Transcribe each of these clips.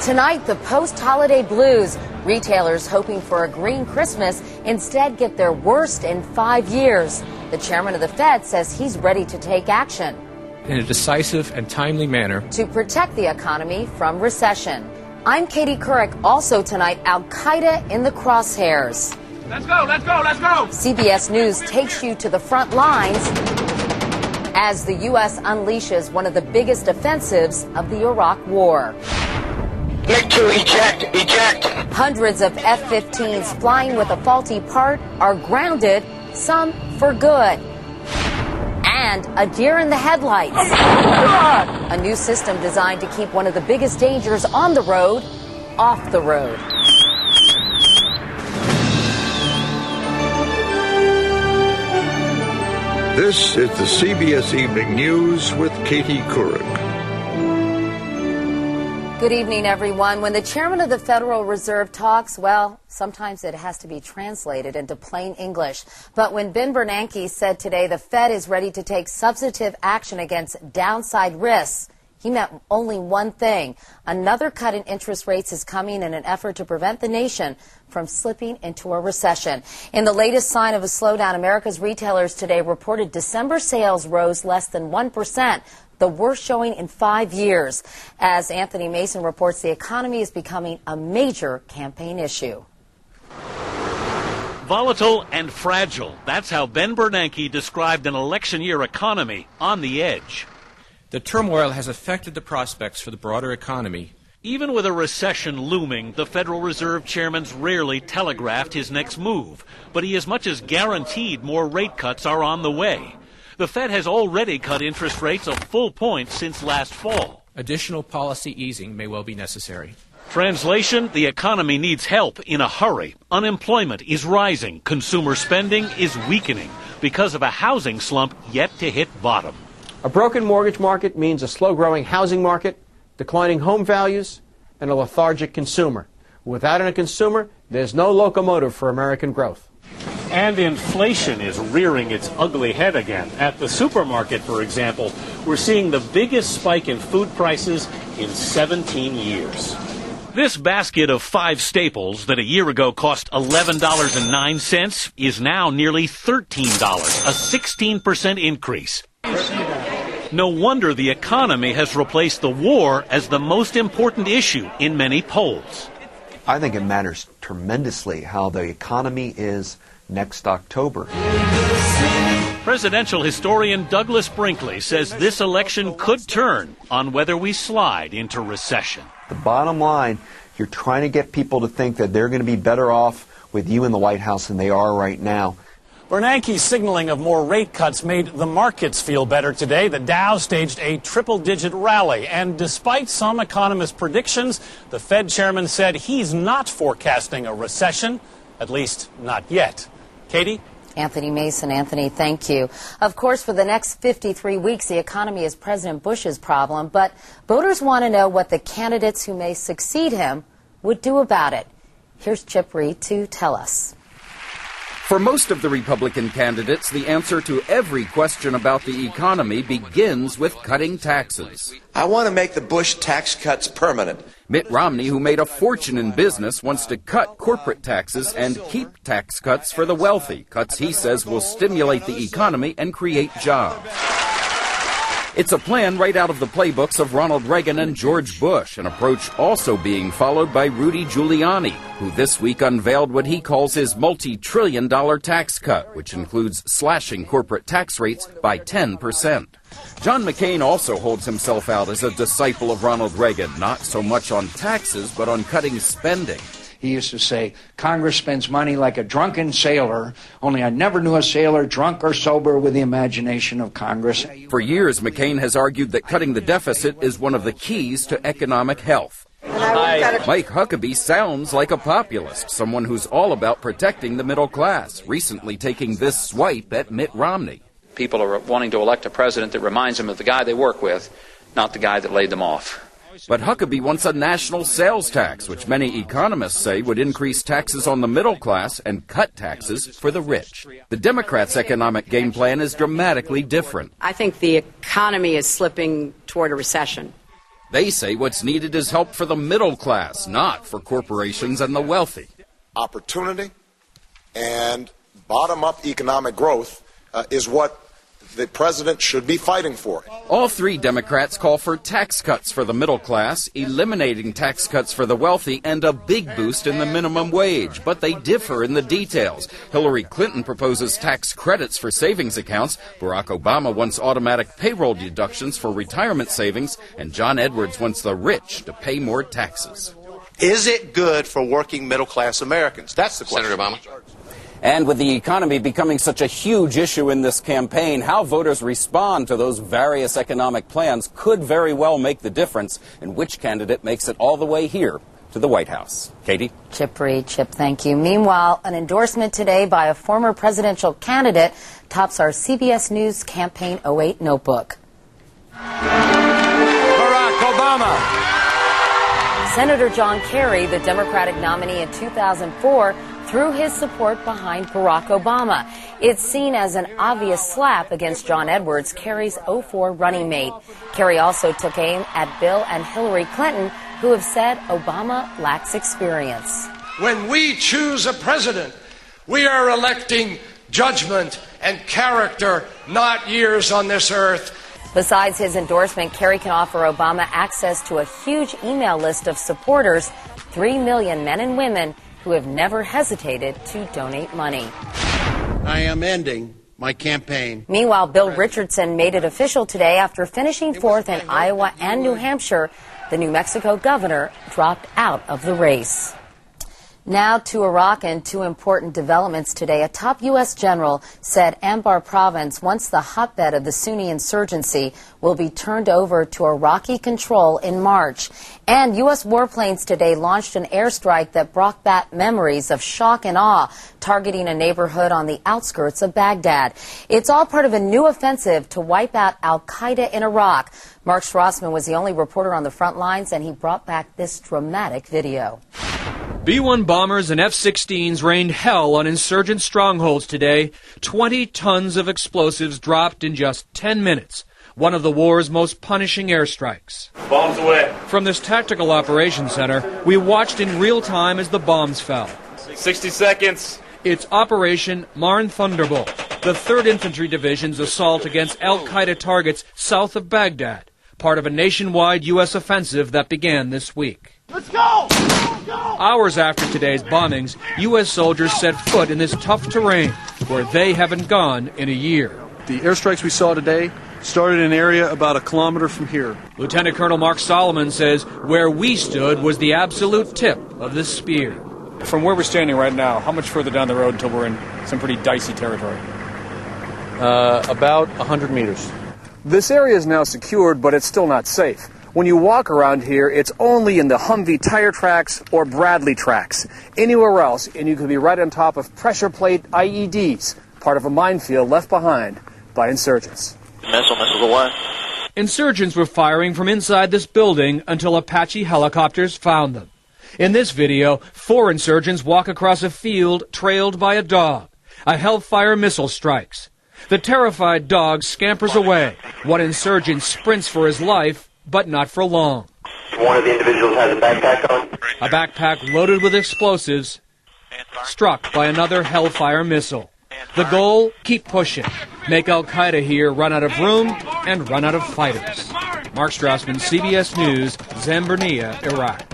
Tonight, the post-holiday blues. Retailers hoping for a green Christmas instead get their worst in 5 years. The chairman of the Fed says he's ready to take action in a decisive and timely manner to protect the economy from recession. I'm Katie Couric. Also tonight, Al-Qaeda in the crosshairs. Let's go, let's go, let's go! CBS News takes you to the front lines as the U.S. unleashes one of the biggest offensives of the Iraq War. Make to eject, eject. Hundreds of F-15s flying with a faulty part are grounded, some for good. And a deer in the headlights. A new system designed to keep one of the biggest dangers on the road off the road. This is the CBS Evening News with Katie Couric. Good evening, everyone. When the chairman of the Federal Reserve talks, well, sometimes it has to be translated into plain English. But when Ben Bernanke said today the Fed is ready to take substantive action against downside risks, he meant only one thing. Another cut in interest rates is coming in an effort to prevent the nation from slipping into a recession. In the latest sign of a slowdown, America's retailers today reported December sales rose less than 1%. The worst showing in 5 years. As Anthony Mason reports, the economy is becoming a major campaign issue. Volatile and fragile. That's how Ben Bernanke described an election year economy on the edge. The turmoil has affected the prospects for the broader economy. Even with a recession looming, the Federal Reserve chairman's rarely telegraphed his next move. But he as much as guaranteed more rate cuts are on the way. The Fed has already cut interest rates a full point since last fall. Additional policy easing may well be necessary. Translation, the economy needs help in a hurry. Unemployment is rising. Consumer spending is weakening because of a housing slump yet to hit bottom. A broken mortgage market means a slow-growing housing market, declining home values, and a lethargic consumer. Without a consumer, there's no locomotive for American growth. And inflation is rearing its ugly head again. At the supermarket, for example, we're seeing the biggest spike in food prices in 17 years. This basket of 5 staples that a year ago cost $11.09 is now nearly $13, a 16% increase. No wonder the economy has replaced the war as the most important issue in many polls. I think it matters tremendously how the economy is next October. Presidential historian Douglas Brinkley says this election could turn on whether we slide into recession. The bottom line, you're trying to get people to think that they're going to be better off with you in the White House than they are right now. Bernanke's signaling of more rate cuts made the markets feel better today. The Dow staged a triple-digit rally. And despite some economists' predictions, the Fed chairman said he's not forecasting a recession, at least not yet. Katie? Anthony Mason. Anthony, thank you. Of course, for the next 53 weeks, the economy is President Bush's problem, but voters want to know what the candidates who may succeed him would do about it. Here's Chip Reed to tell us. For most of the Republican candidates, the answer to every question about the economy begins with cutting taxes. I want to make the Bush tax cuts permanent. Mitt Romney, who made a fortune in business, wants to cut corporate taxes and keep tax cuts for the wealthy, cuts he says will stimulate the economy and create jobs. It's a plan right out of the playbooks of Ronald Reagan and George Bush, an approach also being followed by Rudy Giuliani, who this week unveiled what he calls his multi-trillion-dollar tax cut, which includes slashing corporate tax rates by 10%. John McCain also holds himself out as a disciple of Ronald Reagan, not so much on taxes, but on cutting spending. He used to say, Congress spends money like a drunken sailor, only I never knew a sailor drunk or sober with the imagination of Congress. For years, McCain has argued that cutting the deficit is one of the keys to economic health. Mike Huckabee sounds like a populist, someone who's all about protecting the middle class, recently taking this swipe at Mitt Romney. People are wanting to elect a president that reminds them of the guy they work with, not the guy that laid them off. But Huckabee wants a national sales tax, which many economists say would increase taxes on the middle class and cut taxes for the rich. The Democrats' economic game plan is dramatically different. I think the economy is slipping toward a recession. They say what's needed is help for the middle class, not for corporations and the wealthy. Opportunity and bottom-up economic growth is what the president should be fighting for. All three Democrats call for tax cuts for the middle class, eliminating tax cuts for the wealthy, and a big boost in the minimum wage. But they differ in the details. Hillary Clinton proposes tax credits for savings accounts. Barack Obama wants automatic payroll deductions for retirement savings. And John Edwards wants the rich to pay more taxes. Is it good for working middle-class Americans? That's the question. Senator Obama. And with the economy becoming such a huge issue in this campaign, how voters respond to those various economic plans could very well make the difference in which candidate makes it all the way here to the White House. Katie? Chip Reed. Chip, thank you. Meanwhile, an endorsement today by a former presidential candidate tops our CBS News Campaign 08 notebook. Barack Obama. Senator John Kerry, the Democratic nominee in 2004, threw his support behind Barack Obama. It's seen as an obvious slap against John Edwards, Kerry's 04 running mate. Kerry also took aim at Bill and Hillary Clinton, who have said Obama lacks experience. When we choose a president, we are electing judgment and character, not years on this earth. Besides his endorsement, Kerry can offer Obama access to a huge email list of supporters, 3 million men and women who have never hesitated to donate money. I am ending my campaign. Meanwhile, Bill Richardson made it official today after finishing fourth in Iowa and New Hampshire. The New Mexico governor dropped out of the race. Now to Iraq and two important developments today. A top U.S. general said Anbar province, once the hotbed of the Sunni insurgency, will be turned over to Iraqi control in March. And U.S. warplanes today launched an airstrike that brought back memories of shock and awe, targeting a neighborhood on the outskirts of Baghdad. It's all part of a new offensive to wipe out al-Qaeda in Iraq. Mark Strassman was the only reporter on the front lines, and he brought back this dramatic video. B-1 bombers and F-16s rained hell on insurgent strongholds today. 20 tons of explosives dropped in just 10 minutes. One of the war's most punishing airstrikes. Bombs away. From this tactical operations center, we watched in real time as the bombs fell. 60 seconds. It's Operation Marne Thunderbolt, the 3rd Infantry Division's assault against al-Qaeda targets south of Baghdad, part of a nationwide U.S. offensive that began this week. Let's go! Hours after today's bombings, U.S. soldiers set foot in this tough terrain where they haven't gone in a year. The airstrikes we saw today started in an area about a kilometer from here. Lieutenant Colonel Mark Solomon says where we stood was the absolute tip of the spear. From where we're standing right now, how much further down the road until we're in some pretty dicey territory? About 100 meters. This area is now secured, but it's still not safe. When you walk around here, it's only in the Humvee tire tracks or Bradley tracks. Anywhere else, and you could be right on top of pressure plate IEDs, part of a minefield left behind by insurgents. Missile 1. Insurgents were firing from inside this building until Apache helicopters found them. In this video, 4 insurgents walk across a field trailed by a dog. A Hellfire missile strikes. The terrified dog scampers away. One insurgent sprints for his life, but not for long. One of the individuals has a backpack on. A backpack loaded with explosives, struck by another Hellfire missile. The goal, keep pushing. Make al-Qaeda here run out of room and run out of fighters. Mark Strassman, CBS News, Zambernia, Iraq.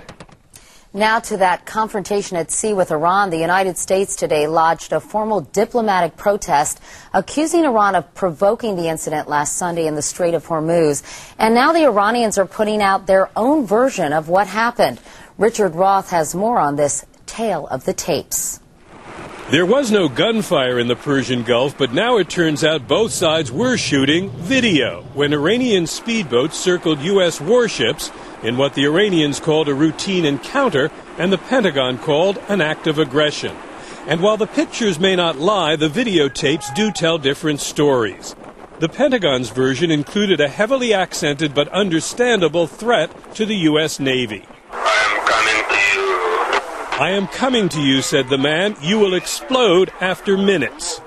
Now to that confrontation at sea with Iran. The United States today lodged a formal diplomatic protest accusing Iran of provoking the incident last Sunday in the Strait of Hormuz. And now the Iranians are putting out their own version of what happened. Richard Roth has more on this tale of the tapes. There was no gunfire in the Persian Gulf, but now it turns out both sides were shooting video when Iranian speedboats circled U.S. warships in what the Iranians called a routine encounter and the Pentagon called an act of aggression. And while the pictures may not lie, the videotapes do tell different stories. The Pentagon's version included a heavily accented but understandable threat to the U.S. Navy. I am coming to you, said the man. You will explode after minutes.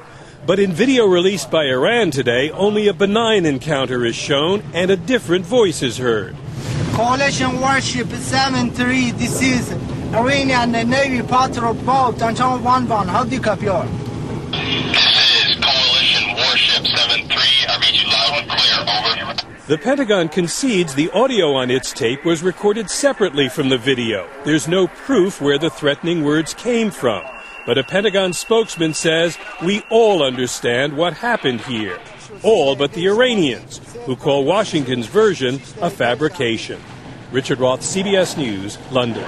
But in video released by Iran today, only a benign encounter is shown and a different voice is heard. Coalition warship 73 deceased Iranian Navy patrol boat Tanchang Wanban. How do you copy? This is Coalition warship 73. I read you loud and clear. Over. The Pentagon concedes the audio on its tape was recorded separately from the video. There's no proof where the threatening words came from. But a Pentagon spokesman says we all understand what happened here. All but the Iranians, who call Washington's version a fabrication. Richard Roth, CBS News, London.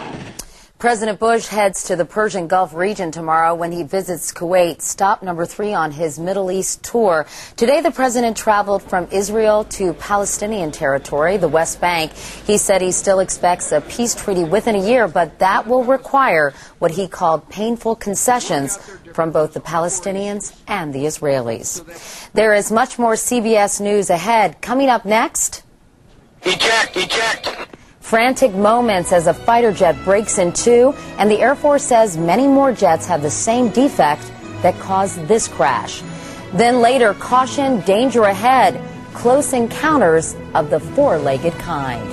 President Bush heads to the Persian Gulf region tomorrow when he visits Kuwait, stop number 3 on his Middle East tour. Today, the president traveled from Israel to Palestinian territory, the West Bank. He said he still expects a peace treaty within a year, but that will require what he called painful concessions from both the Palestinians and the Israelis. There is much more CBS News ahead. Coming up next... Eject! Frantic moments as a fighter jet breaks in two, and the Air Force says many more jets have the same defect that caused this crash. Then later, caution, danger ahead, close encounters of the four-legged kind.